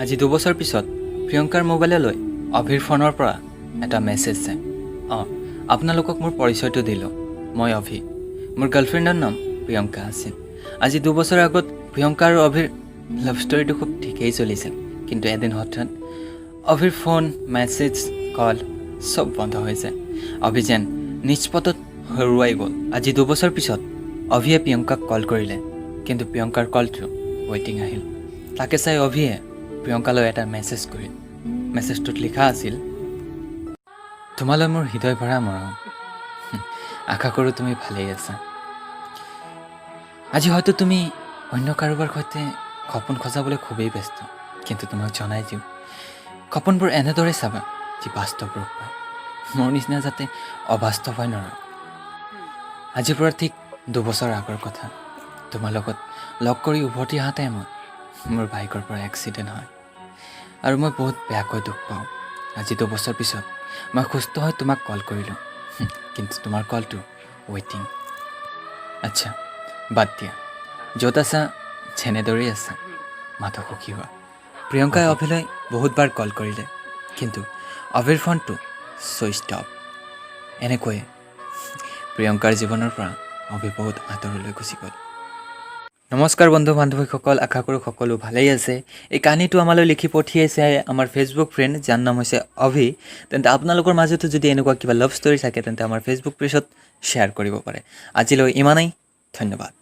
আজি 2 বছৰ পিছত প্ৰিয়ংকাৰ মোবাইললৈ অভিৰ ফোনৰ পৰা এটা মেছেজ যায়। আপোনালোকক মোৰ পৰিচয়টো দিলোঁ। মই অভি। মোৰ গাৰ্লফ্ৰেণ্ডৰ নাম প্ৰিয়ংকা আছিল। আজি 2 বছৰ আগত প্ৰিয়ংকা আৰু অভিৰ লাভ ষ্টৰিটো খুব ঠিকেই চলিছিল, কিন্তু এদিন হঠাৎ অভিৰ ফোন, মেছেজ, কল চব বন্ধ হৈ যায়। অভি যেন নিষ্পতত হৰুৱাই গ'ল। আজি 2 বছৰ পিছত অভিয়ে প্ৰিয়ংকাক কল কৰিলে, কিন্তু প্ৰিয়ংকাৰ কলটো ৱেইটিং আহিল। তাকে চাই অভিয়ে প্ৰিয়ংকালৈ এটা মেছেজ কৰিল। মেছেজটোত লিখা আছিল, তোমালৈ মোৰ হৃদয় ভৰা মৰম, আশা কৰোঁ তুমি ভালেই আছা। আজি হয়তো তুমি অন্য কাৰোবাৰ সৈতে সপোন সজাবলৈ খুবেই ব্যস্ত, কিন্তু তোমাক জনাই দিওঁ, সপোনবোৰ এনেদৰে চাবা যি বাস্তৱ ৰূপ পায়। মোৰ নিচিনা যাতে অবাস্তৱ হৈ নৰয়। আজিৰ পৰা ঠিক 2 বছৰ আগৰ কথা। তোমাৰ লগত লগ কৰি উভতি অহা টাইমত মোৰ বাইকৰ পৰা এক্সিডেণ্ট হয় আৰু মই বহুত বেয়াকৈ দুখ পাওঁ। আজি 2 বছৰ পিছত মই সুস্থ হৈ তোমাক কল কৰিলোঁ, কিন্তু তোমাৰ কলটো ৱেইটিং। আচ্ছা, বাদ দিয়া। য'ত আছা যেনেদৰেই আছা, মাথা সুখী হোৱা। প্ৰিয়ংকাই অভিলৈ বহুতবাৰ কল কৰিলে, কিন্তু অভিৰ ফোনটো ছুইচ অফ। এনেকৈয়ে প্ৰিয়ংকাৰ জীৱনৰ পৰা অভি বহুত আঁতৰলৈ গুচি গ'ল। নমস্কাৰ বন্ধু বান্ধৱীসকল, আশা কৰোঁ সকলো ভালেই আছে। এই কাহিনীটো আমালৈ লিখি পঠিয়াইছে আমাৰ ফেচবুক ফ্ৰেণ্ড, যাৰ নাম হৈছে অভি। তেন্তে আপোনালোকৰ মাজতো যদি এনেকুৱা কিবা লাভ ষ্টৰি থাকে, তেন্তে আমাৰ ফেচবুক পেজত শ্বেয়াৰ কৰিব পাৰে। আজিলৈ ইমানেই, ধন্যবাদ।